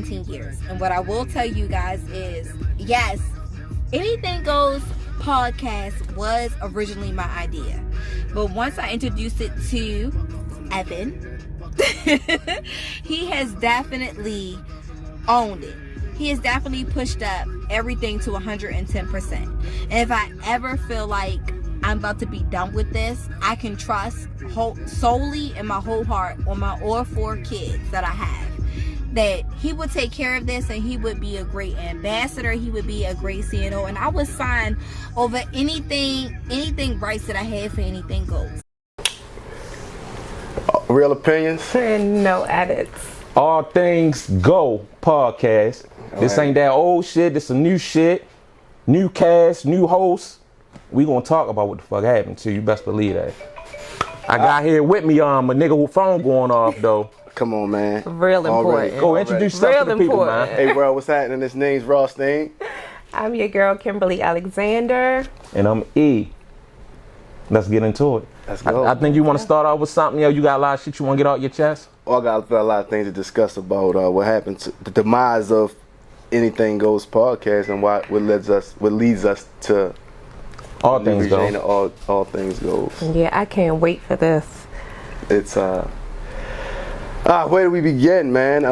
17 years. And what I will tell you guys is, yes, Anything Goes podcast was originally my idea. But once I introduced it to Evan, he has definitely owned it. He has definitely pushed up everything to 110%. And if I ever feel like I'm about to be done with this, I can trust solely in my whole heart on my all 4 kids that I have, that he would take care of this, and he would be a great ambassador. He would be a great CNO, and I would sign over anything rights that I have for Anything Goes. Real opinions and no edits. All Things Go podcast. This ain't that old shit. This some new shit. New cast, new host. We gonna talk about what the fuck happened to you. Best believe that. I got here with me my nigga who phone going off though. Come on, man. Real important. Go introduce yourself to the people, man. Hey, bro, what's happening? This name's Ross Steen. I'm your girl, Kimberly Alexander. And I'm E. Let's get into it. Let's go. I think you want to start off with something. Yo, you got a lot of shit you want to get out your chest? I got a lot of things to discuss about what happened to the demise of Anything Goes podcast and what leads us to All Things Go. All Things Goes. Yeah, I can't wait for this. It's where do we begin, man?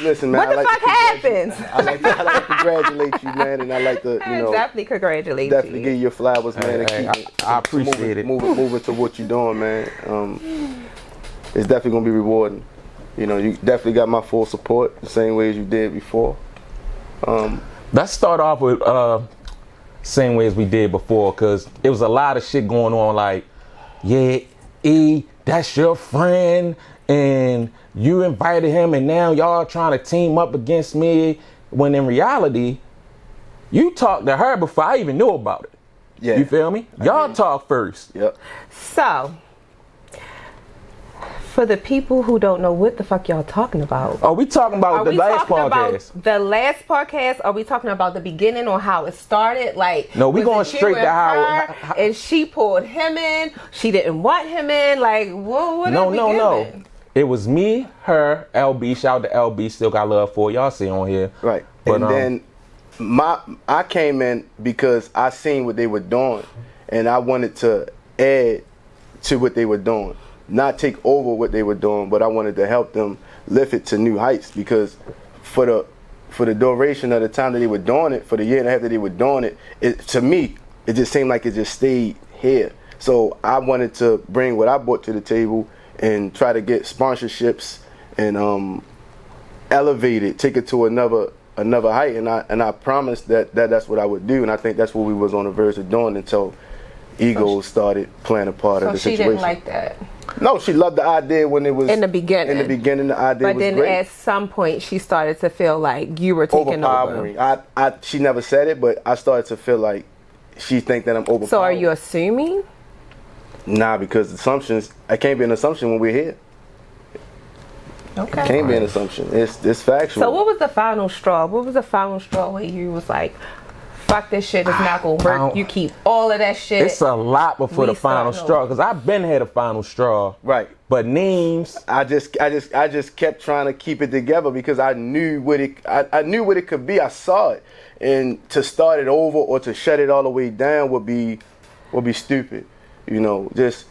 Listen, man. What the fuck happens? I like to congratulate you, man, and I like to, definitely congratulate you. Definitely give you your flowers, man. I appreciate it. Moving to what you're doing, man. It's definitely gonna be rewarding. You definitely got my full support, the same way as you did before. Let's start off with same way as we did before, because it was a lot of shit going on. Like, yeah, E, that's your friend, and you invited him, and now y'all trying to team up against me, when in reality, you talked to her before I even knew about it. Yeah. You feel me? Y'all talk first. Yep. So, for the people who don't know what the fuck y'all talking about. Are we talking about the last podcast? The last podcast? Are we talking about the beginning or how it started? Like, no, we going straight to how and she pulled him in. She didn't want him in. Like, what? No. It was me, her, LB. Shout out to LB. Still got love for y'all. See on here. Right. But, and then I came in because I seen what they were doing, and I wanted to add to what they were doing. Not take over what they were doing, but I wanted to help them lift it to new heights, because for the duration of the time that they were doing it, for the year and a half that they were doing it, to me, it just seemed like it just stayed here. So I wanted to bring what I brought to the table and try to get sponsorships and elevate it, take it to another height. And I promised that's what I would do, and I think that's what we was on the verge of doing until egos started playing a part of the situation. So she didn't like that? No, she loved the idea when it was in the beginning. The idea was great. But then at some point, she started to feel like you were taking over. She never said it, but I started to feel like she think that I'm overpowering. So are you assuming? Nah, because assumptions. It can't be an assumption when we're here. Okay. It can't be an assumption. It's factual. So what was the final straw? What was the final straw where you was like, fuck this shit, it's not gonna work. You keep all of that shit. It's a lot before the final straw, because I've been had a final straw. Right. But names. I just kept trying to keep it together because I knew what it could be. I saw it, and to start it over or to shut it all the way down would be stupid. Just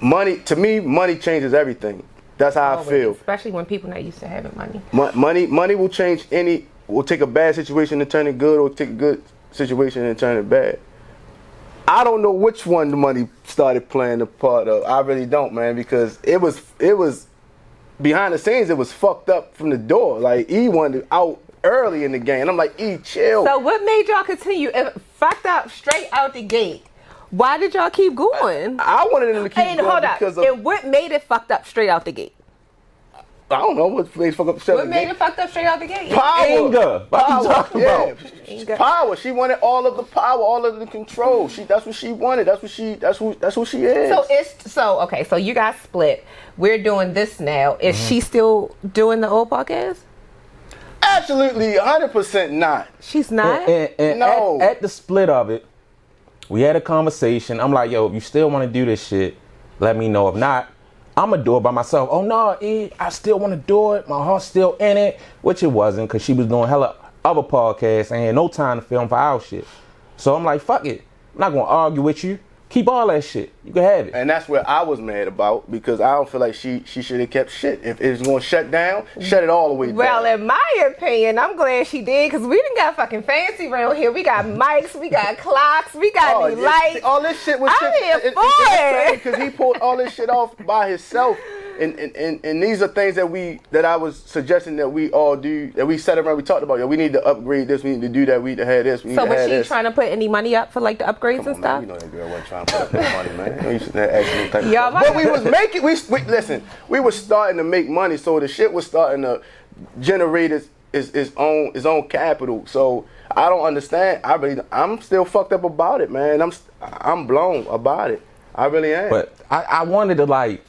money. To me, money changes everything. That's how I feel. Especially when people not used to having money. Money will change will take a bad situation and turn it good, or take a good situation and turn it bad. I don't know which one the money started playing the part of. I really don't, man, because it was behind the scenes. It was fucked up from the door. Like, E wanted out early in the game. I'm like, E, chill. So what made y'all continue? If fucked up straight out the gate, why did y'all keep going? I wanted them to keep going because of... And what made it fucked up straight out the gate? I don't know what made it fucked up straight out the gate. What made it fucked up straight out the gate? Power. Anger. What you talking about? Yeah. Power. She wanted all of the power, all of the control. That's what she wanted. That's who she is. So you guys split. We're doing this now. Is she still doing the old podcast? Absolutely, 100% not. She's not? And no. At the split of it, we had a conversation. I'm like, yo, if you still want to do this shit, let me know. If not, I'ma do it by myself. Oh no, E, I still want to do it. My heart's still in it, which it wasn't, because she was doing hella other podcasts and had no time to film for our shit. So I'm like, fuck it. I'm not gonna argue with you. Keep all that shit. You can have it. And that's what I was mad about, because I don't feel like she should have kept shit. If it's going to shut down, shut it all the way down. Well, in my opinion, I'm glad she did, because we didn't got fucking fancy around here. We got mics, we got clocks, we got new lights. All this shit was I'm here for it. Because he pulled all this shit off by himself. And these are things that I was suggesting that we all do, that we sat around, we talked about. Yo, we need to upgrade this, we need to do that, we need to have this, we need to have this. So was she trying to put any money up for like the upgrades and stuff? Man, you know that girl wasn't trying to put up no money, man. You should ask me type of stuff. But we was making, listen, we were starting to make money, so the shit was starting to generate its own capital. So I don't understand. I'm still fucked up about it, man. I'm blown about it. I really am. But I wanted to like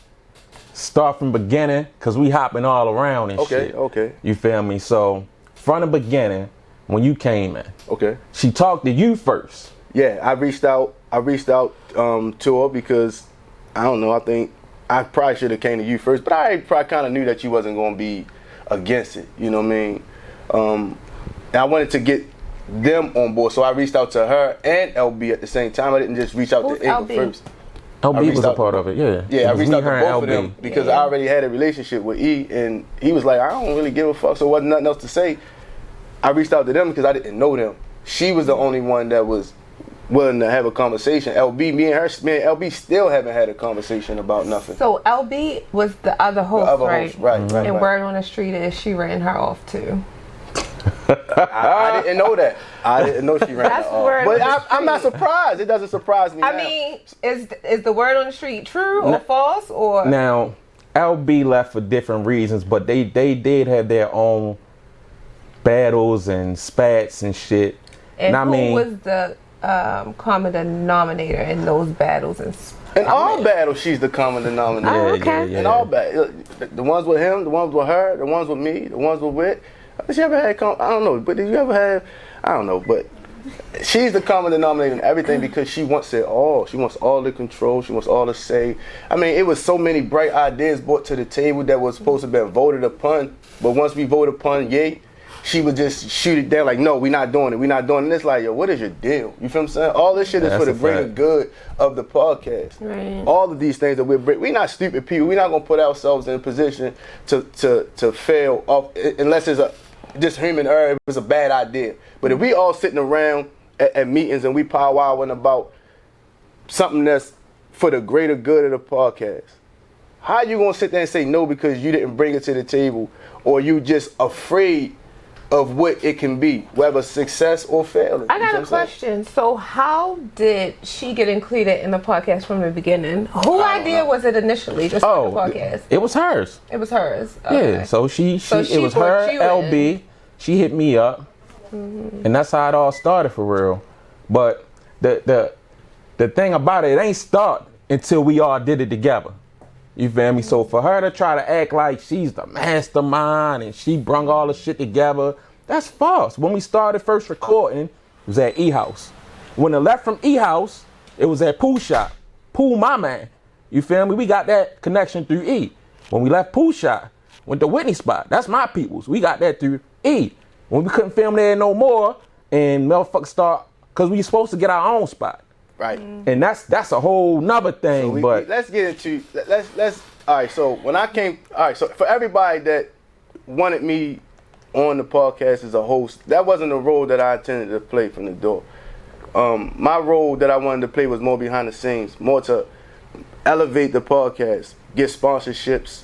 start from beginning, because we hopping all around and shit. Okay. You feel me? So from the beginning, when you came in, okay, she talked to you first. Yeah, I reached out to her because I don't know. I think I probably should have came to you first, but I probably kind of knew that you wasn't going to be against it. You know what I mean? And I wanted to get them on board, so I reached out to her and LB at the same time. I didn't just reach out to Inga first. LB was a part of it, yeah. Yeah, I reached out to both of them because I already had a relationship with E, and he was like, I don't really give a fuck, so wasn't nothing else to say. I reached out to them because I didn't know them. She was the only one that was willing to have a conversation. Me and LB still haven't had a conversation about nothing. So LB was the other host, right? Right. And word on the street is she ran her off too. I didn't know that. I didn't know she ran her off. But I'm not surprised. It doesn't surprise me. I mean, is the word on the street true or false? Or now, LB left for different reasons, but they did have their own battles and spats and shit. And who was the common denominator in those battles and spats? In all battles, she's the common denominator. Oh, okay. In all battles, the ones with him, the ones with her, the ones with me, the ones with Whit. Has she ever had? I don't know, but did you ever have? I don't know, but she's the common denominator in everything because she wants it all. She wants all the control. She wants all the say. I mean, it was so many bright ideas brought to the table that was supposed to have been voted upon, but once we voted upon, yay, she would just shoot it down like, no, we're not doing it. We're not doing it. And it's like, yo, what is your deal? You feel what I'm saying? All this shit is for the greater good of the podcast. Right. All of these things that we're not stupid people. We're not gonna put ourselves in a position to fail off unless it's just human error. It was a bad idea. But if we all sitting around at meetings and we powwowing about something that's for the greater good of the podcast, how you gonna sit there and say no because you didn't bring it to the table, or you just afraid of what it can be, whether success or failure? I got a question. So how did she get included in the podcast from the beginning? Whose idea was it initially? Just the podcast. It was hers. It was hers. Okay. Yeah. So she it was her, LB. She hit me up, and that's how it all started for real. But the thing about it ain't start until we all did it together. You feel me? So for her to try to act like she's the mastermind and she brung all the shit together, that's false. When we started first recording, it was at E-House. When I left from E-House, it was at Pooh Shop. Pooh, my man. You feel me? We got that connection through E. When we left Pooh Shop, went to Whitney Spot. That's my peoples. We got that through E. When we couldn't film there no more, and motherfuckers start, because we supposed to get our own spot. Right. And that's a whole nother thing. So let's get into let's all right. So when I came, all right. So for everybody that wanted me on the podcast as a host, that wasn't a role that I intended to play from the door. My role that I wanted to play was more behind the scenes, more to elevate the podcast, get sponsorships,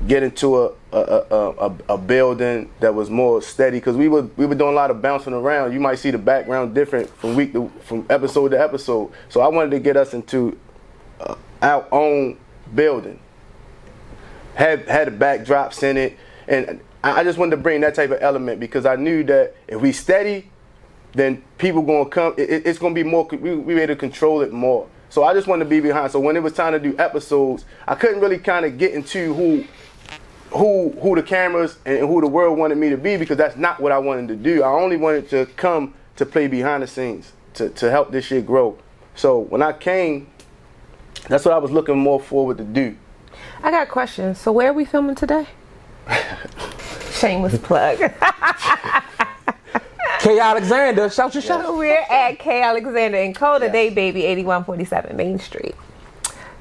get into a building that was more steady, because we were doing a lot of bouncing around. You might see the background different from episode to episode. So I wanted to get us into our own building, had the backdrops in it, and I just wanted to bring that type of element because I knew that if we steady, then people gonna come. It's gonna be more. We able to control it more. So I just wanted to be behind. So when it was time to do episodes, I couldn't really kind of get into who the cameras and who the world wanted me to be, because that's not what I wanted to do. I only wanted to come to play behind the scenes to help this shit grow. So when I came, that's what I was looking more forward to do. I got questions. So where are we filming today? Shameless plug. K. Alexander, shout your shot. We're at K. Alexander and Co. today, baby, 8147 Main Street.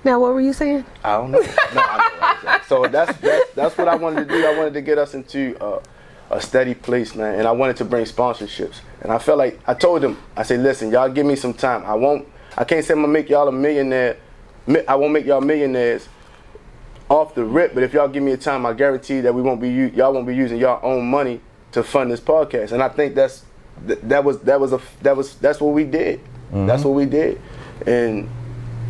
Now, what were you saying? I don't know. No, I know. So that's what I wanted to do. I wanted to get us into a steady place, man. And I wanted to bring sponsorships. And I felt like, I told them, I said, listen, y'all give me some time. I can't say I'm gonna make y'all a millionaire. I won't make y'all millionaires off the rip, but if y'all give me a time, I guarantee that y'all won't be using y'all own money to fund this podcast. And I think that's what we did. Mm-hmm. That's what we did. And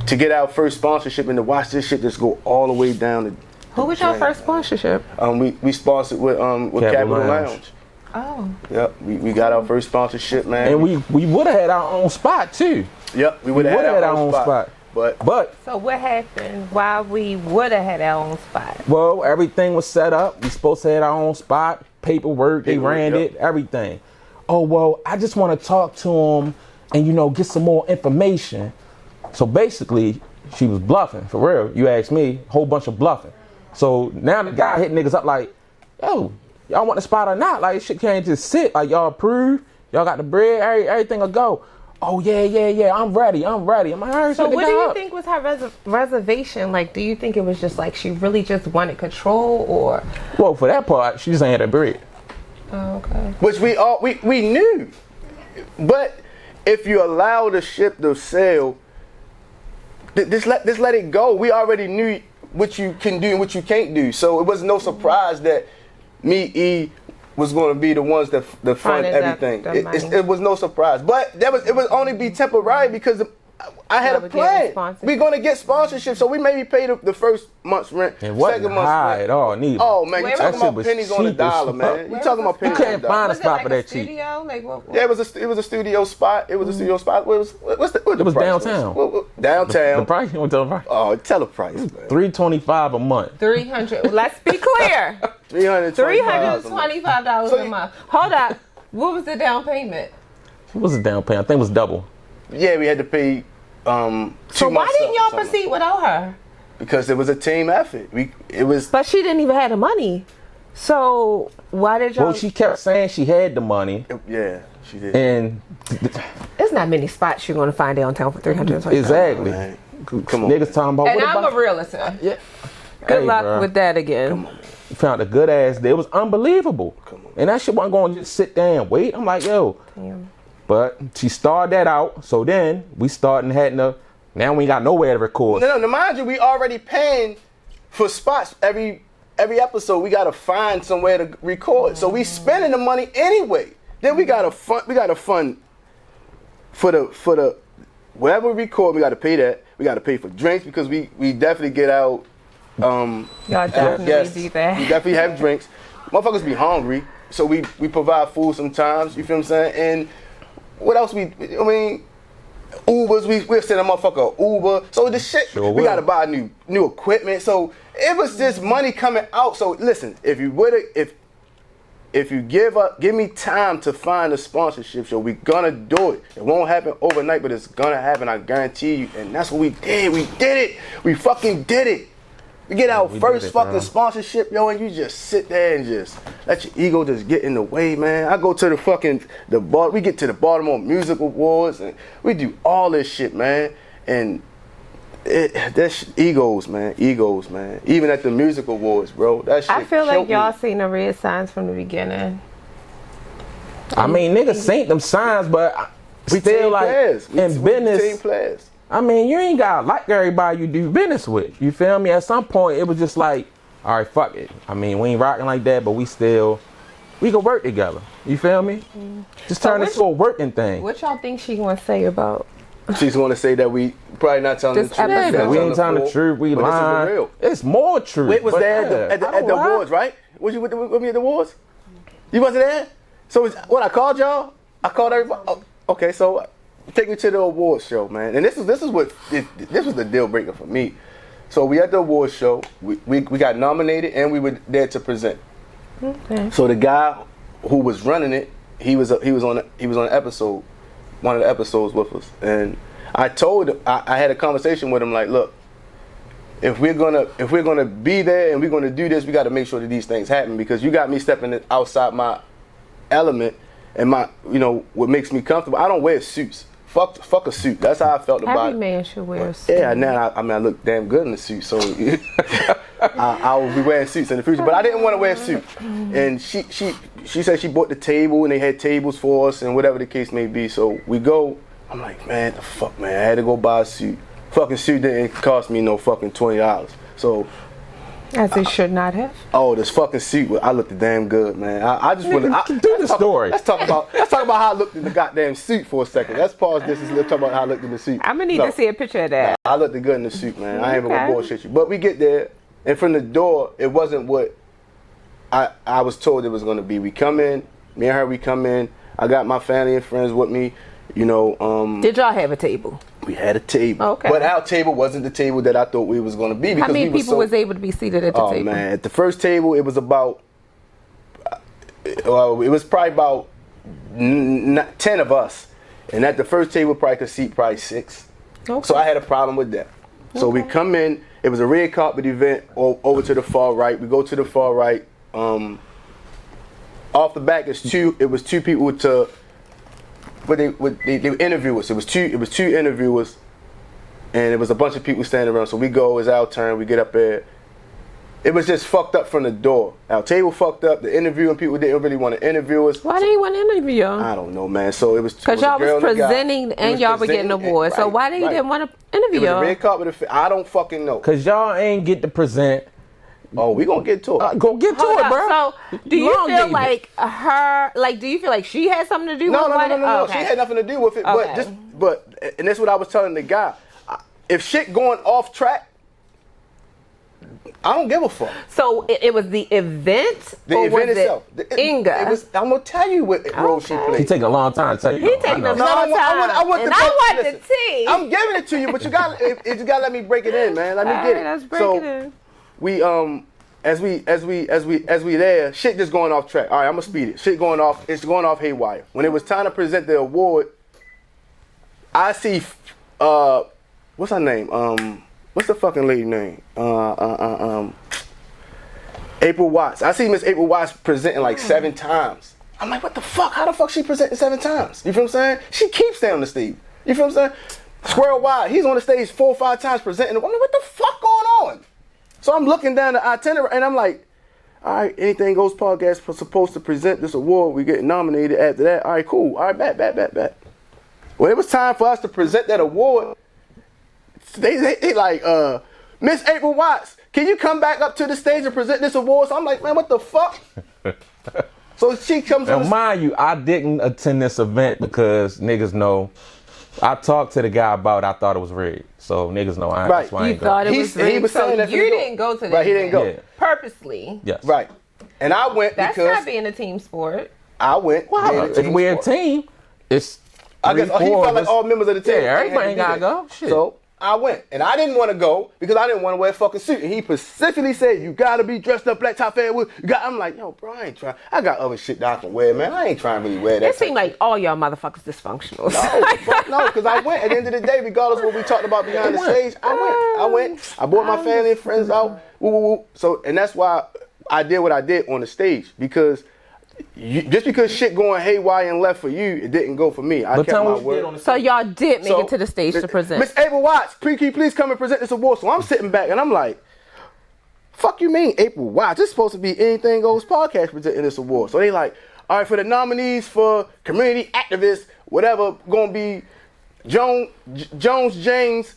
to get our first sponsorship and to watch this shit just go all the way down to who was your first sponsorship? We sponsored with Capital Lounge. Oh. Yep, we got our first sponsorship, man. And we would have had our own spot too. Yep, we would have had our own spot. But so what happened while we would have had our own spot? Well, everything was set up. We supposed to have our own spot, paperwork, they ran it, everything. Oh, well, I just want to talk to him and, get some more information. So basically, she was bluffing, for real. You asked me, whole bunch of bluffing. So now the guy hit niggas up like, yo, y'all want the spot or not? Like, shit can't just sit. Like, y'all approve, y'all got the bread, everything will go. Oh, yeah, I'm ready. I'm like, all right, so what do you think was her reservation? Like, do you think it was just like she really just wanted control or? Well, for that part, she just ain't had that bread. Oh, okay. Which we knew. But if you allow the ship to sail, just let it go. We already knew what you can do and what you can't do. So it was no surprise that me, was going to be the ones that fund everything. It was no surprise. But it would only be temporary because I had a plan. We're going to get sponsorship, so we maybe pay the first month's rent, second month's rent. At all, neither. Oh man, you talking about pennies on the dollar, man. You talking about pennies on the dollar. You can't find a spot for that cheap. Like what? Yeah, it was a studio spot. It was a studio spot. What the was price downtown. Downtown. The price? You want to tell the price? Oh, tell the price, man. $325 a month. 300. Let's be clear. $325 a month. Hold up. What was the down payment? What was the down payment? I think it was double. Yeah, we had to pay. So why didn't y'all proceed without her? Because it was a team effort. But she didn't even have the money. So why did y'all? Well, she kept saying she had the money. Yeah, she did. And there's not many spots you're gonna find downtown for $320. Exactly. Come on. Niggas talking about. And what I'm about? A realtor. Yeah. Good luck with that again. Come on. Found a good ass there. It was unbelievable. Come on. And that shit wasn't going to just sit there and wait. I'm like, yo. Damn. But she started that out. So then we started heading up. Now we ain't got nowhere to record. No, mind you, we already paying for spots every episode. We gotta find somewhere to record. So we spending the money anyway. Then we gotta fund for the wherever we record. We gotta pay that. We gotta pay for drinks because we definitely get out. Y'all definitely do that. We definitely have drinks. Motherfuckers be hungry, so we provide food sometimes. You feel what I'm saying? And what else Ubers, we'll send a motherfucker Uber. So the shit, sure we gotta buy new equipment. So it was just money coming out. So listen, if you give me time to find a sponsorship show, we gonna do it. It won't happen overnight, but it's gonna happen, I guarantee you. And that's what we did. We did it. We fucking did it. We get our first fucking sponsorship, yo, and you just sit there and just let your ego just get in the way, man. I go to we get to the Baltimore Music Awards, and we do all this shit, man. And egos, man. Even at the Music Awards, bro, that shit I feel like y'all me. seen the red signs from the beginning. I mean, niggas seen them signs, but we still like players. in business. Team players. I mean, you ain't gotta like everybody you do business with. You feel me? At some point, it was just like, all right, fuck it. I mean, we ain't rocking like that, but we can work together. You feel me? Just turn this to a working thing. What y'all think she gonna say about? She's gonna say that we probably not telling the truth. Yeah, we ain't telling the truth. We lying. This is real. It's more true. Wait, was there at the awards, right? Was you with me at the awards? You wasn't there? So I called y'all? I called everybody. Oh, okay, so. Take me to the awards show, man. And this was the deal breaker for me. So we at the awards show. We got nominated and we were there to present. Okay. So the guy who was running it, he was on an episode, one of the episodes with us. And I told him, I had a conversation with him like, look, if we're gonna be there and we're gonna do this, we got to make sure that these things happen, because you got me stepping outside my element and my, what makes me comfortable. I don't wear suits. Fuck a suit. That's how I felt about it. Every man should wear a suit. Yeah, now I look damn good in a suit, so I will be wearing suits in the future. But I didn't want to wear a suit, and she said she bought the table and they had tables for us and whatever the case may be. So we go. I'm like, man, the fuck, man. I had to go buy a suit. Fucking suit didn't cost me no fucking $20. So. As it should not have. Oh, this fucking suit! I looked damn good, man. I just want to do the story. Let's talk about how I looked in the goddamn suit for a second. Let's pause this and let's talk about how I looked in the suit. I'm gonna need to see a picture of that. I looked good in the suit, man. I ain't even gonna bullshit you. But we get there, and from the door, it wasn't what I was told it was gonna be. We come in, me and her. We come in. I got my family and friends with me. Did y'all have a table? We had a table. Okay. But our table wasn't the table that I thought we was going to be. Because how many people was able to be seated at the table? Oh, man. At the first table, it was about, it was probably about 10 of us. And at the first table, probably could seat probably 6. Okay. So I had a problem with that. So we come in. It was a red carpet event over to the far right. We go to the far right. Off the back, it was two people to... But they interview us. It was two interviewers, and it was a bunch of people standing around. So we go, it's our turn. We get up there. It was just fucked up from the door. Our table fucked up. The interviewing people didn't really want to interview us. Why didn't you want to interview y'all? I don't know, man. So it was because y'all was presenting and y'all were getting awards. So why didn't want to interview y'all? It was a red carpet. I don't fucking know. Cause y'all ain't get to present. Oh, we gonna get to it. Go get to it, bro. So, do you feel like do you feel like she had something to do with it? No. She had nothing to do with it. Okay. But and that's what I was telling the guy. If shit going off track, I don't give a fuck. So it was the event. The event itself. Inga. I'm gonna tell you what role she played. He taking a long time to tell you. He taking a long time. I want the tea. I'm giving it to you, but you gotta let me break it in, man. Let me get it. Let's break it in. We as we there, shit just going off track. All right, I'm gonna speed it. Shit going off. It's going off haywire. When it was time to present the award, I see what's her name? What's the fucking lady name? April Watts. I see Miss April Watts presenting like 7 times. I'm like, what the fuck? How the fuck she presenting 7 times? You feel what I'm saying? She keeps staying on the stage. You feel what I'm saying? Squirrel Wild, he's on the stage 4 or 5 times presenting. I'm like, what the fuck going on? So I'm looking down the itinerary and I'm like, all right, Anythangoes podcast was supposed to present this award. We get nominated after that. All right, cool. All right, bet. When it was time for us to present that award, they like, Miss April Watts, can you come back up to the stage and present this award? So I'm like, man, what the fuck? So she comes on. Now, mind you, I didn't attend this event because niggas know. I talked to the guy about it. I thought it was rigged. So niggas know that's why I ain't go. You thought it was rigged? He was saying that you didn't go to that. Right, he didn't go. Yeah. Purposely. Yes. Right. And I went That's because... not being a team sport. I went. Wow. If we're a team, it's I guess he felt like all members of the team. Yeah, everybody ain't gotta go. Shit. So I went. And I didn't want to go because I didn't want to wear a fucking suit. And he specifically said, you gotta be dressed up black top fair. I'm like, yo, bro, I ain't trying. I got other shit that I can wear, man. I ain't trying to really wear that. It seemed like all y'all motherfuckers dysfunctional. No, because I went. At the end of the day, regardless of what we talked about behind the stage, I went. I brought my family and friends out. So, and that's why I did what I did on the stage, because just because shit going haywire and left for you, it didn't go for me. I kept my word. So y'all did make it to the stage to present. Miss April Watts, please come and present this award. So I'm sitting back and I'm like, fuck you mean April Watts? This is supposed to be Anythangoes podcast presenting this award. So they like, all right, for the nominees for community activists, whatever, gonna be Jones James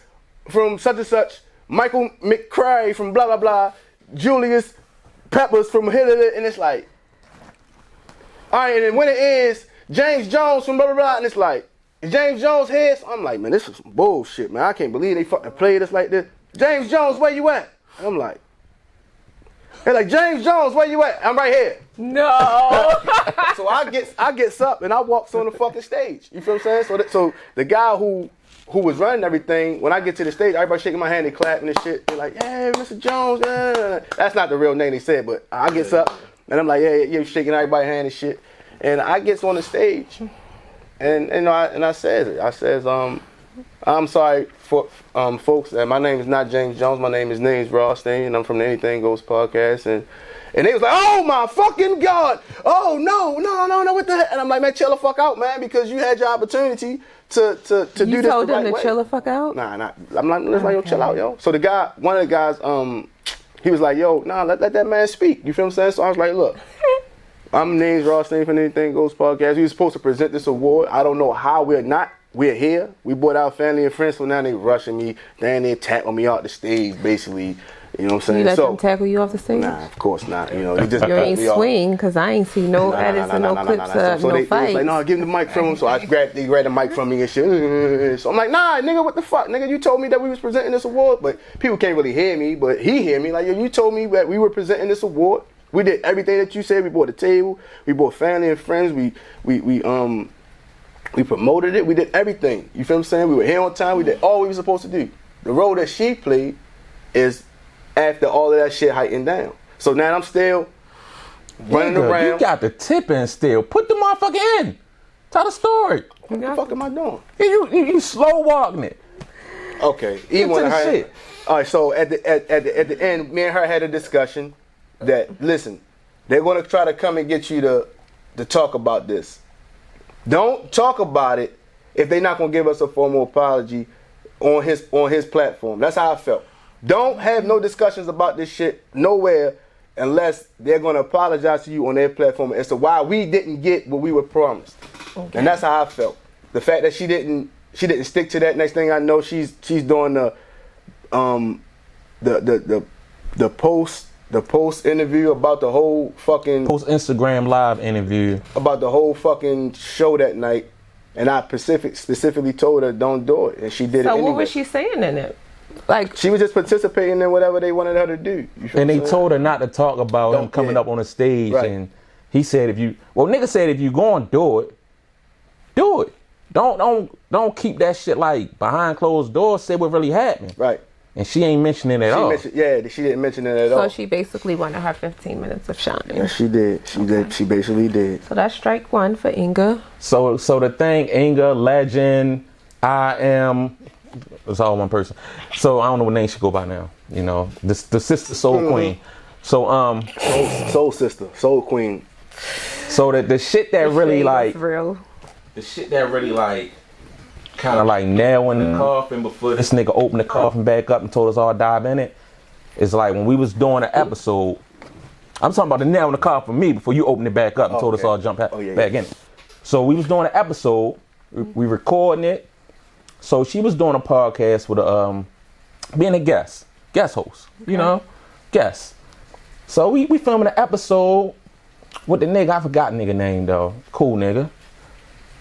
from such and such, Michael McCray from blah blah blah, Julius Peppers from Hillary, and it's like, all right, and then when it is James Jones from blah blah blah, and it's like, is James Jones here? So I'm like, man, this is some bullshit, man. I can't believe they fucking played us like this. James Jones, where you at? And I'm like, they're like, James Jones, where you at? I'm right here. No. So I gets up and I walks on the fucking stage. You feel what I'm saying? So the guy who was running everything, when I get to the stage, everybody shaking my hand, they clapping and shit. They're like, hey, Mr. Jones. That's not the real name they said, but I gets up and I'm like, yeah, shaking everybody's hand and shit. And I gets on the stage and I says it. I says, I'm sorry for folks. My name is not James Jones. My name is Neans Rothstein, and I'm from the Anythangoes podcast. And they was like, "Oh my fucking God! Oh no, what the heck?" And I'm like, "Man, chill the fuck out, man, because you had your opportunity to do this." You told them the to right chill way. the fuck out? Nah. I'm like, let's like, yo, chill out, yo. So the guy, one of the guys, he was like, "Yo, nah, let that man speak." You feel what I'm saying? So I was like, "Look, I'm Neans Rothstein from the Anythangoes podcast. We were supposed to present this award. I don't know how we're here. We brought our family and friends, so now they rushing me. Then they tackling me out the stage, basically. You know what I'm saying? You let them tackle you off the stage? Nah, of course not. You know, they just You ain't swing, because I ain't see no edits and no clips of so no they was fights. like, "No, give him the mic from him." So they grabbed the mic from me and shit. So I'm like, "Nah, nigga, what the fuck? Nigga, you told me that we was presenting this award." But people can't really hear me, but he hear me. Like, yo, you told me that we were presenting this award. We did everything that you said. We bought a table. We bought family and friends. We promoted it. We did everything. You feel what I'm saying? We were here on time. We did all we were supposed to do. The role that she played is after all of that shit heightened down. So now I'm still running around. You got the tip in still. Put the motherfucker in. Tell the story. What the fuck am I doing? You slow walking it. Okay. Get to the shit. All right. So at the end, me and her had a discussion that, listen, they're gonna try to come and get you to talk about this. Don't talk about it if they're not gonna give us a formal apology on his platform. That's how I felt. Don't have no discussions about this shit nowhere unless they're gonna apologize to you on their platform as to why we didn't get what we were promised. Okay. And that's how I felt. The fact that she didn't stick to that. Next thing I know, she's doing the post interview about the whole fucking Post Instagram live interview about the whole fucking show that night, and I specifically told her don't do it, and she did it anyway. So what was she saying in it? Like, she was just participating in whatever they wanted her to do. And they told her not to talk about him coming up on the stage, right. And he said nigga said if you going to do it. Don't keep that shit like behind closed doors. Say what really happened. Right. And she ain't mentioning it at all. She didn't mention it at all. So she basically wanted her 15 minutes of shine. Yeah, she did. She basically did. So that's strike one for Inga. So the thing, Inga, Legend, I Am, it's all one person. So I don't know what name she go by now. You know, the sister Soul Queen. So Soul Sister, Soul Queen. So the shit that really like real. The shit that really like kind of like nailing the coffin before this nigga opened the coffin back up and told us all to dive in it. It's like when we was doing an episode, I'm talking about the nail in the coffin for me before you opened it back up and told us all to jump back in it. So we was doing an episode, we recording it. So she was doing a podcast with being a guest host, you know, guest. So we filming an episode with the nigga, I forgot nigga name though, cool nigga.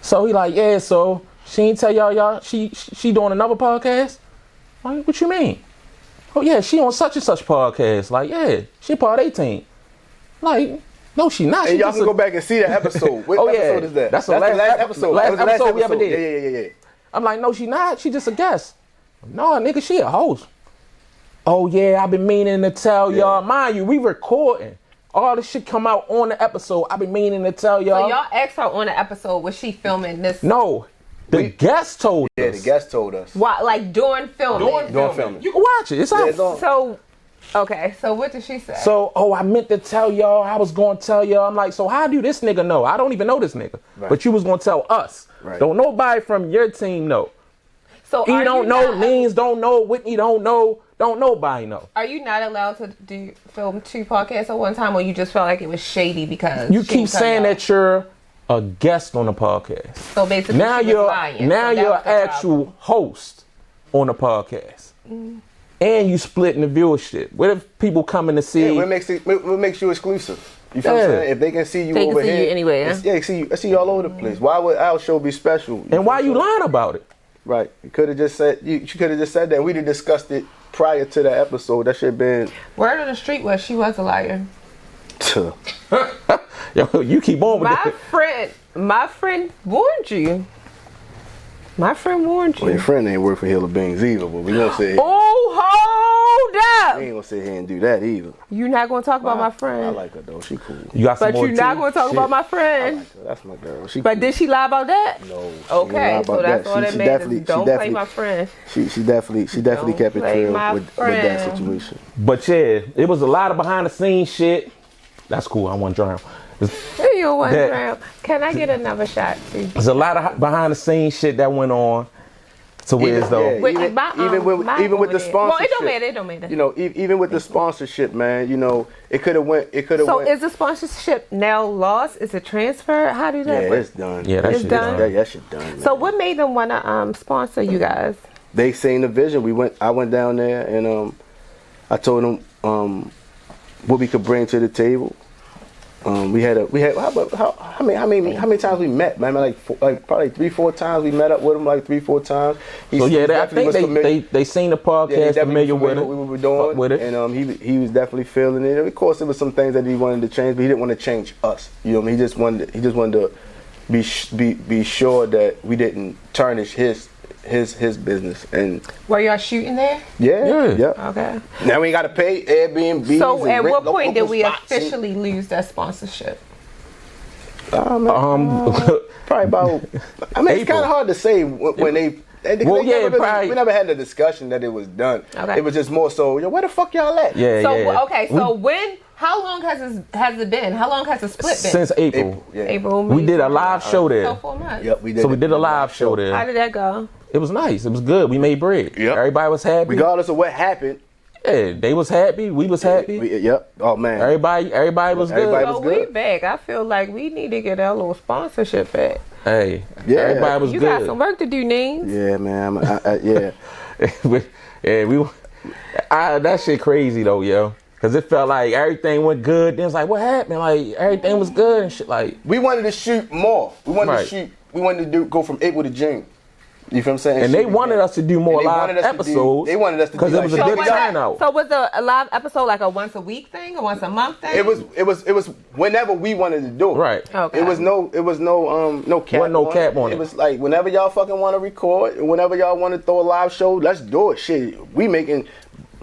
So he like, yeah, so she ain't tell y'all she doing another podcast? Like, what you mean? Oh yeah, she on such and such podcast. Like, yeah, she part of 18. Like, no, she not. And y'all can go back and see that episode. What episode is that? That's the last episode. Last episode we ever did. Yeah. I'm like, no, she not. She just a guest. No, nigga, she a host. Oh yeah, I've been meaning to tell y'all. Mind you, we recording. All this shit come out on the episode. I've been meaning to tell y'all. So y'all asked her on the episode, was she filming this? No. The guest told us. Yeah, the guest told us. Why, like during filming? During filming. You can watch it. It's out. So, okay. So what did she say? So, I meant to tell y'all. I was going to tell y'all. I'm like, so how do this nigga know? I don't even know this nigga. Right. But you was going to tell us. Right. Don't nobody from your team know. So he don't know. Neans don't know. Whitney don't know. Don't nobody know. Are you not allowed to film 2 podcasts at one time, or you just felt like it was shady because you keep saying that you're a guest on the podcast? So basically, now you're an actual host on the podcast, and you splitting the viewership. What if people coming to see? Yeah, what makes you exclusive? You feel what I'm saying? If they can see you over here, you anyway. I see you all over the place. Why would our show be special? And why you lying about it? Right. You could have just said that. We'd have discussed it prior to the episode. That shit been word on the street was she was a liar. Yo, you keep on with that. My friend warned you. Well, your friend ain't work for Hill of Beans either, but we gonna say. Oh, hold up. We ain't gonna sit here and do that either. You're not gonna talk about my I friend. like her though. She cool. You got some But more you're not tea? gonna talk about my I friend. like her. That's my girl. She But cool. did she lie about that? No. she didn't Okay, lie so about that's all that She matters. definitely- Don't she play definitely- my friend. She definitely Don't kept it play real my with that friend. situation. But yeah, it was a lot of behind the scenes shit. That's cool. I want to drown. You don't want to That- drown. Can I get another shot, too? There's a lot of behind the scenes shit that went on. So where's though? Yeah, Wait, even mine with the over there. Well, sponsorship. it don't matter. You know, even with the sponsorship, man. You know, it could have went. So is the sponsorship now lost? Is it transferred? How do that Yeah, work? it's done. Yeah, that It's shit done. done. That shit done. Man. So what made them want to sponsor you guys? They seen the vision. I went down there and I told them what we could bring to the table. We had how many times we met, man? Like probably 3-4 times we met up with him, like 3-4 times. So yeah, I think they seen the podcast, familiar with it, what we were doing, with it. and he was definitely feeling it. Of course, there was some things that he wanted to change, but he didn't want to change us. You know, he just wanted to be sure that we didn't tarnish his business. And Were y'all shooting there? yeah. Okay. Now we got to pay Airbnb. So at what point did we officially lose that sponsorship? Probably about. I mean, it's April. kind of hard to say when they. Well, yeah, probably. We never had the discussion that it was done. Okay. It was just more so, yo, where the fuck y'all at? Yeah, So yeah. okay, so how long has it been? How long has the split been? Since April. Yeah. April. We did a live show So there. 4 months. Yep, we did. So we did a live show How there. did that go? It was nice. It was good. We made bread. Yep. Everybody was happy. Regardless of what happened. Yeah, they was happy. We was happy. Yep. Oh man. Everybody was good. Everybody So was we good. back. I feel like we need to get our little sponsorship back. Hey, Yeah. everybody was You good. got some work to do, Neans. Yeah, man. Yeah. That shit crazy though, yo. Cause it felt like everything went good. Then it's like, what happened? Like everything was good and shit. Like We wanted to shoot more. We wanted Right. to shoot. We wanted to go from April to June. You feel what I'm saying? and they wanted us to do more And they live wanted us to do- episodes. they wanted us to do because it like was a shit. good So what turnout. So was a live episode like a once a week thing or once a month thing? It was whenever we wanted to do it. Right. Okay. It was no cap. Wasn't no cap on it. It was like whenever y'all fucking want to record, whenever y'all want to throw a live show, let's do it. Shit, we making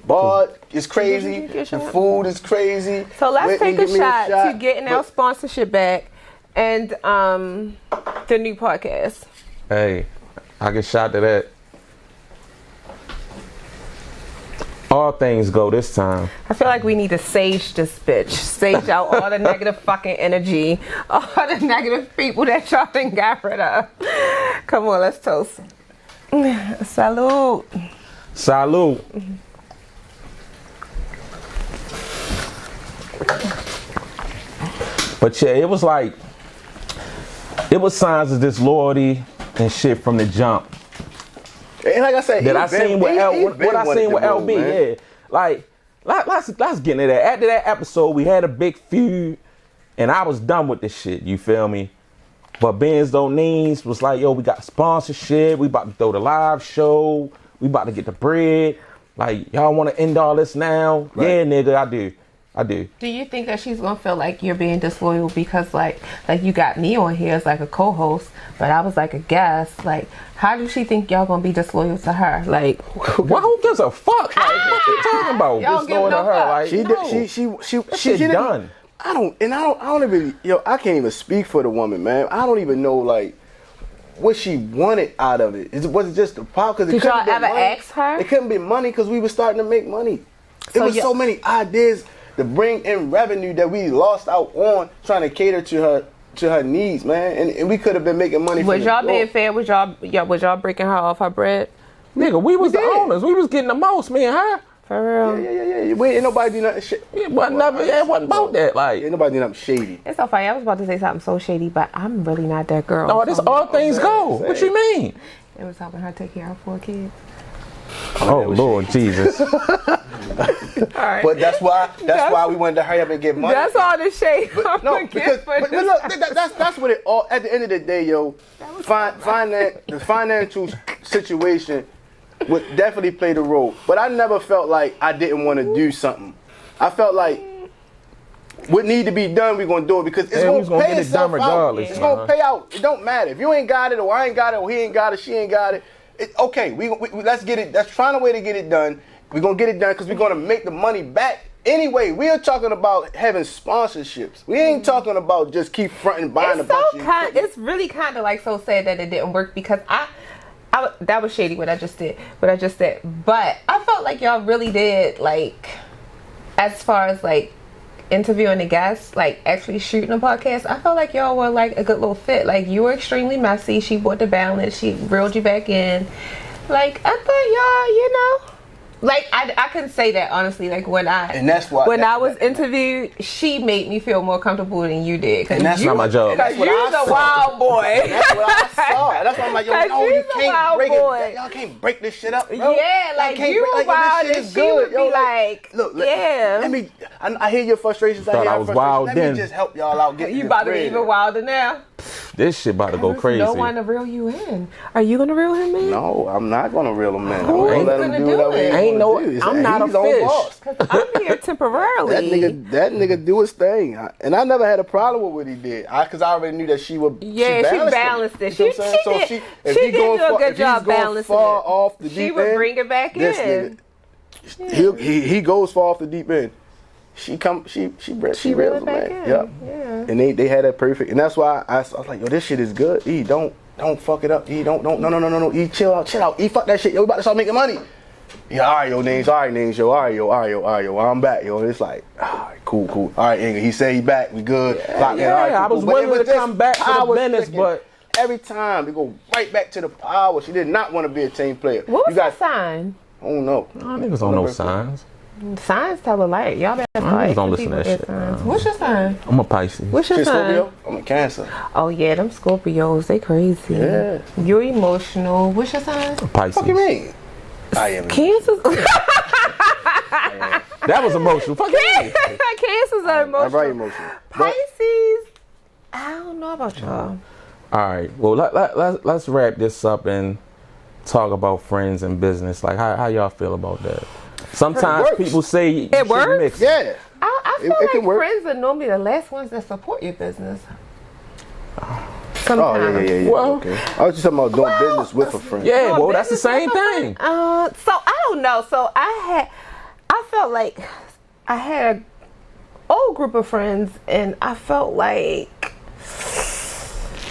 bar is crazy. Get The shot. food is crazy. So let's Whitney, take a give me shot to getting our But sponsorship back and the new podcast. Hey, I get shot to that. All things go this time. I feel like we need to sage this bitch. Sage out all the negative fucking energy, all the negative people that y'all done got rid of. Come on, let's toast. Salud. Salute. But yeah, it was like, it was signs of disloyalty and shit from the jump. And like I said, That I seen with what I seen with LB, yeah. Like, let's get into that. After that episode, we had a big feud, and I was done with this shit. You feel me? But Ben's though Neans was like, yo, we got sponsorship. We about to throw the live show. We about to get the bread. Like, y'all want to end all this now? Right. Yeah, nigga, I do. Do you think that she's gonna feel like you're being disloyal because like you got me on here as like a co-host, but I was like a guest? Like, how does she think y'all gonna be disloyal to her? Like, Well, who gives a fuck? Like, what you talking about? Y'all Just give going to no her. fuck. Like, She no. did. She shit didn't. done. I don't even. Yo, I can't even speak for the woman, man. I don't even know like what she wanted out of it. Was it just the pop? Because did y'all ever ask her? It couldn't be money because we were starting to make money. It So was so many ideas to bring in revenue that we lost out on trying to cater to her needs, man. And we could have been making money. Was from y'all the being door. fair? Was y'all breaking her off her bread? Nigga, we was the did. owners. We was getting the most, me and her. For real? Yeah. We ain't nobody do nothing shit. It wasn't about that. Like, Ain't nobody do nothing shady. It's so funny. I was about to say something so shady, but I'm really not that girl. no, this all things go. What you mean? It was helping her take care of 4 kids. Oh, Lord Jesus. All right. But that's why we wanted to hurry up and get money. That's all the shade. But look, that's what it all. At the end of the day, yo, the financial situation would definitely play the role. But I never felt like I didn't want to do something. I felt like what need to be done, we're gonna do it because it's Yeah, we was gonna gonna pay get it itself done out. regardless, It's man. gonna pay out. It don't matter if you ain't got it or I ain't got it or he ain't got it, she ain't got it. Okay, we let's get it. Let's find a way to get it done. We're gonna get it done because we're gonna make the money back. Anyway, we are talking about having sponsorships. We ain't talking about just keep fronting, buying a bunch of equipment. It's really kind of like so sad that it didn't work because I that was shady what I just said. But I felt like y'all really did, like, as far as like interviewing the guests, like actually shooting a podcast, I felt like y'all were like a good little fit. Like, you were extremely messy. She brought the balance. She reeled you back in. Like, I thought y'all, you know. Like, I can say that honestly. Like, when I was interviewed, she made me feel more comfortable than you did. And that's not my job. Because you're a wild boy. That's what I saw. That's why I'm like, yo, no, you can't break it. Y'all can't break this shit up, bro. Yeah, like, you were wild and she would be like, look, yeah. Let me, I hear your frustrations. I was wild let then. me just help y'all out. You about to be even wilder now? This shit about to go crazy. No one to reel you in. Are you gonna reel him in? No, I'm not gonna reel him in. I'm Who gonna is let him gonna do do whatever it? he Ain't no, wanna do. I'm not a He's own boss. fish. I'm here temporarily. That nigga do his thing, and I never had a problem with what he did, because I already knew that she would. Yeah, she balanced it. You know what I'm saying? She did do a good job balancing far it. off the deep She end, would bring it back this in. Nigga, he goes far off the deep end. She reels him back in. in. Yep. Yeah. And they had that perfect, and that's why I was like, yo, this shit is good. E, don't fuck it up. E, no. E, chill out. E, fuck that shit. Yo, we about to start making money. Yeah, all right, yo, names. All right, names, yo. All right, yo. I'm back, yo. And it's like, all right, cool. All right, Inga, he said he back. We good. Yeah, All right, I was willing to come back to the business, but every time we go right back to the power. She did not want to be a team player. What was that sign? I don't know. No, niggas don't know signs. Signs tell a light. Y'all better Niggas don't listen to that shit. What's your sign? I'm a Pisces. What's your Shit, sign? Scorpio? I'm a Cancer. Oh yeah, them Scorpios, they crazy. Yeah. You're emotional. What's your sign? Pisces. What you mean? I am. Cancers. That was emotional. Fuck you. Cancers are emotional. I'm very emotional. Pisces. I don't know about y'all. All right. Well, let's wrap this up and talk about friends and business. Like, how y'all feel about that? Sometimes people say you should works? mix. Yeah. I feel It can like work. friends are normally the last ones that support your business. Oh, Sometimes. yeah. Well, Okay. I was just talking about doing business with a friend. Yeah, Doing well, that's the business same with a thing. friend? So I don't know. So I felt like I had an old group of friends, and I felt like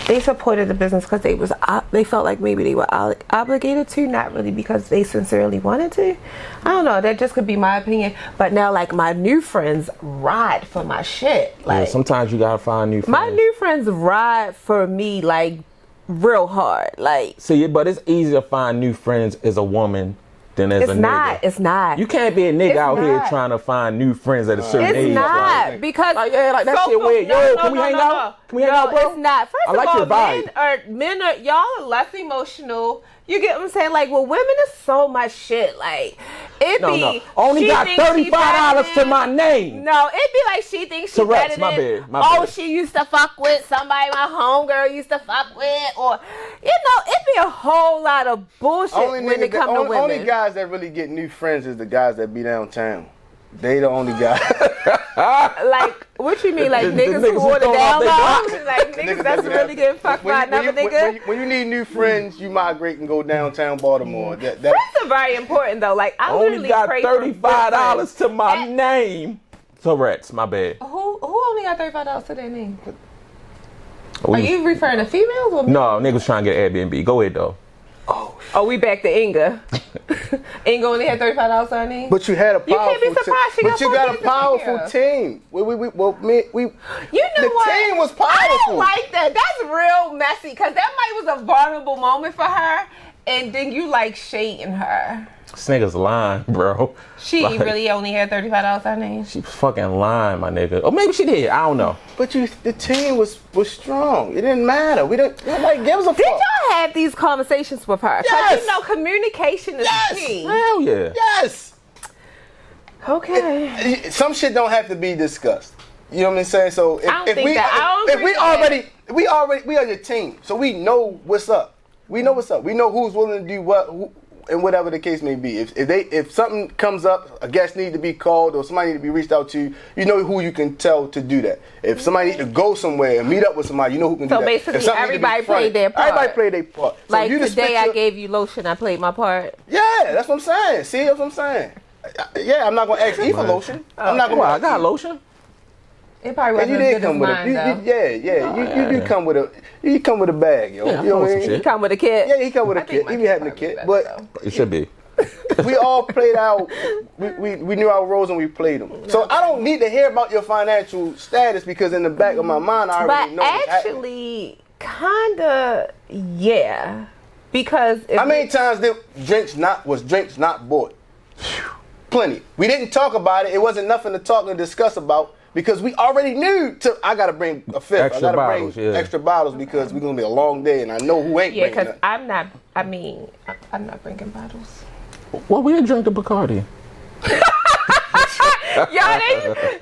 they supported the business because they felt like maybe they were obligated to, not really because they sincerely wanted to. I don't know. That just could be my opinion. But now, like, my new friends ride for my shit. Like, Yeah, sometimes you gotta find new friends. my new friends ride for me like real hard. Like, See, but it's easier to find new friends as a woman than as a nigga. it's not. You can't be a nigga It's out here not. trying to find new friends at a certain age. It's not Like, because like, yeah, like that shit weird. Yo, can we hang out? Can we hang out, bro? It's not. First I like of all, your vibe. men are y'all are less emotional. You get what I'm saying? Like, with women, is so much shit. Like, No. Only she got thinks she better $35 to than- my name. No, it'd be like she thinks she Tourette's, better my than. bad, my Oh, bad. she used to fuck with somebody my homegirl used to fuck with, or it'd be a whole lot of bullshit when it comes to women. Only guys that really get new friends is the guys that be downtown. They the only guys. Like, what you mean? Like, The niggas niggas who who order throw down off they low? block. Like, niggas that's really getting fucked by another nigga? When you need new friends, you migrate and go downtown Baltimore. That Friends are very important, though. Like, I Only literally got pray for $35 to my And- name. Tourette's, my bad. Who only got $35 to their name? We- Are you referring to females or No, niggas trying to get Airbnb. Go ahead, though. Oh, we back to Inga. Inga only had $35 to her name? But you had a You powerful can't be surprised she But got you four got a kids to take powerful care of. team. We You know the what? team was I powerful. don't like that. That's real messy, because that might was a vulnerable moment for her, and then you like shading her. This nigga's lying, bro. She Like, really only had $35 to her name. She was fucking lying, my nigga. Or maybe she did. I don't know. But the team was strong. It didn't matter. Nobody gives a Did fuck. y'all have these conversations with her? 'Cause Yes. you know, communication is key. Hell yeah. Yes. Okay. Some shit don't have to be discussed. You know what I'm saying? So if, I don't if think we that. I don't if agree we with already we are your team, so we know what's up. We know what's up. We know who's willing to do what, and whatever the case may be. If something comes up, a guest need to be called or somebody need to be reached out to, you know who you can tell to do that. If somebody need to go somewhere and meet up with somebody, you know who can do So that. basically, If something need to be everybody fronted, played their part. Everybody played their part. So Like you just today, spit I your- gave you lotion. I played my part. Yeah, that's what I'm saying. See, that's what I'm saying. Yeah, I'm not gonna ask E for lotion. I'm not gonna. Well, I got lotion. It probably And you wasn't as did good come as with mine, it. though. You do come with a. You come with a bag, yo. Yeah, You know what I some mean? shit. Come with a kit. Yeah, he come with a I think kit. my He be kid having a probably kit, better, but though. It should be. we all played our. We knew our roles and we played them. So I don't need to hear about your financial status because in the back of my mind I already But know. what's happening. actually, kinda, yeah. Because if How many times drinks not bought? Plenty. We didn't talk about it. It wasn't nothing to talk and discuss about because we already knew. I gotta bring a fifth. Extra I gotta bottles, bring yeah. extra bottles because we're gonna be a long day, and I know who ain't yeah, bringing because it. I'm not. I mean, I'm not bringing bottles. Well, we drinking Bacardi. Y'all,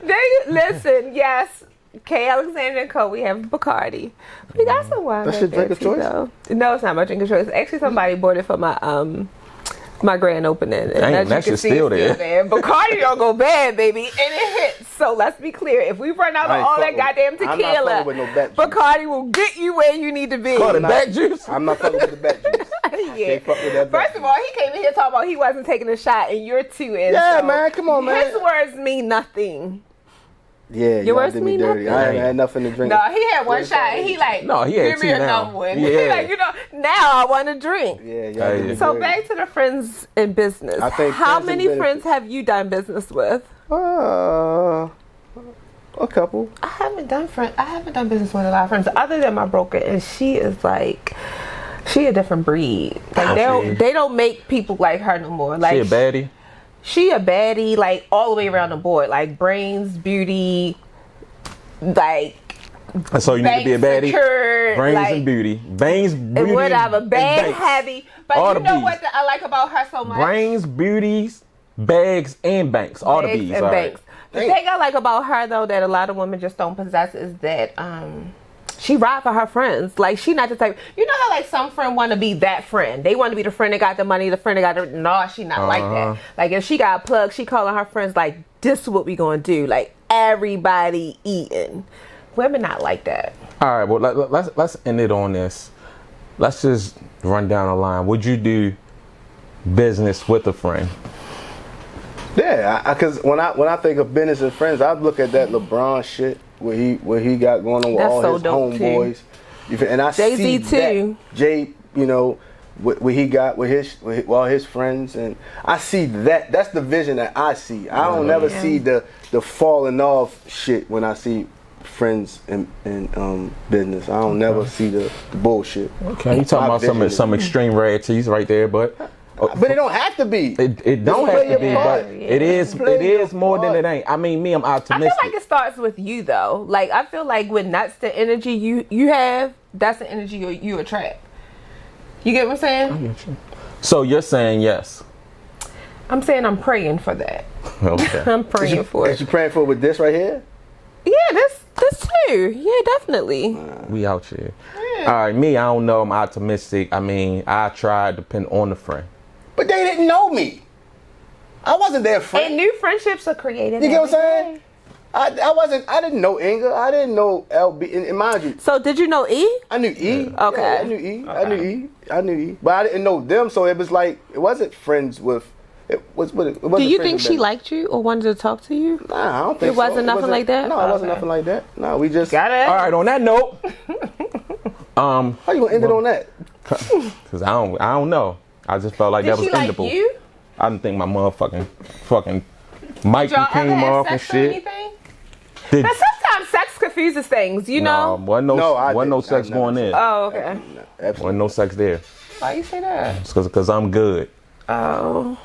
they listen. Yes, K. Alexander and Co. We have Bacardi. We got some wine. That's right your drink there, of choice? too, though. No, it's not my drink of choice. Actually, somebody bought it for my grand opening. And Dang, as you that can shit's see, still it's there. Bacardi don't go bad, baby, and it hits. So let's be clear: if we run out I of ain't all that fucking- goddamn I'm not tequila, fucking with no back juice. Bacardi will get you where you need to be. Oh, the back juice? I'm not fucking with the back juice. Yeah. Can't fuck with that back First of all, he came in here talking about he wasn't taking a shot, and you're too in. Yeah, so man, come on, man. His words mean nothing. Yeah, Your y'all words did me mean dirty. nothing. I ain't had nothing to drink. No, he had one shot, and he like, No, he had give me two a now. number one. Yeah. He like, now I want to drink. Yeah, y'all Hey. did me So dirty. back to the friends in business. I think How friends in many business- friends have you done business with? A couple. I haven't done business with a lot of friends other than my broker, and she is like, she a different breed. Like they don't make people like her no more. Like She a baddie? she a baddie, like all the way around the board, like brains, beauty, like So you need to be a baddie? secured, Brains like, and beauty. Veins, beauty, and whatever, and bad, banks. heavy. But All you the know B's. what I like about her so much? Brains, beauties, bags, and banks. All the Bags B's. and all right. banks. The thing I like about her though that a lot of women just don't possess is that she ride for her friends. Like she not the type. You know how like some friend want to be that friend. They want to be the friend that got the money. The friend that got the. No, she not like that. Like if she got a plug, she calling her friends like, "This is what we gonna do." Like everybody eating. Women not like that. All right, well, let's end it on this. Let's just run down the line. Would you do business with a friend? Yeah, because when I think of business and friends, I look at that LeBron shit where he got going on with That's all so his dope, too. homeboys. And I Jay-Z, see too. that Jay, you know, what he got with all his friends, and I see that. That's the vision that I see. I don't never see the falling off shit when I see friends in business. I don't never see the bullshit. Okay, you talking My about vision some is- extreme rarities right there, but But it don't have to be. it don't Just have play to your be, part. but it is Play your more than part. it ain't. I mean, me, I'm I optimistic. feel like it starts with you though. Like I feel like when that's the energy you have, that's the energy you attract. You get what I'm saying? So you're saying yes? I'm saying I'm praying for that. Okay. I'm praying for Is it. you praying for with this right here? Yeah, this too. Yeah, definitely. We out here. All right, me, I don't know. I'm optimistic. I mean, I try to depend on the friend. But they didn't know me. I wasn't their friend. And new friendships are created. You get what I'm every saying? day. I didn't know Inga. I didn't know LB. And mind you, So did you know E? I knew E. Okay. Yeah, I knew E. But I didn't know them, so it was like, it wasn't friends with, it wasn't Do you friends think with she them. liked you or wanted to talk to you? Nah, I don't think It wasn't so. nothing like that? No, it wasn't Okay. nothing like that. No, we just. Got it. All right, on that note, How you gonna end it on that? because I don't know. I just felt like Did that was she like endable. you? I didn't think my fucking mic Did y'all ever came have off and sex or shit. anything? Did, Now sometimes sex confuses things, you know? wasn't No, I wasn't no didn't. sex I never going said in. Oh, okay. Absolutely. Wasn't no sex there. Why you say that? It's because I'm good. Oh.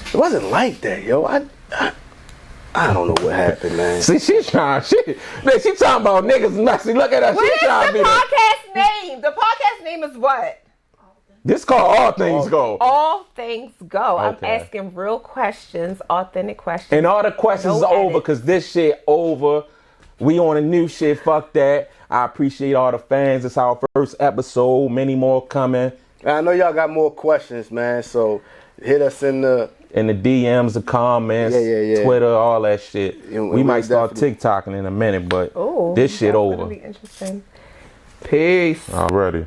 It wasn't like that, yo. I don't know what happened, man. See, she talking about niggas nuts. See, look at her. What She is trying to the be the, podcast name? The podcast name is what? this called All Things Go. All Things Go. I'm Okay. asking real questions, authentic questions. And all the questions No are over edit. because this shit over. We on a new shit. Fuck that. I appreciate all the fans. It's our first episode. Many more coming. I know y'all got more questions, man. So hit us in the. In the DMs, the comments, Yeah. Twitter, all that shit. Yeah, we might start definitely- TikToking in a minute, but Ooh, this shit that's over. gonna be interesting. Peace. Already.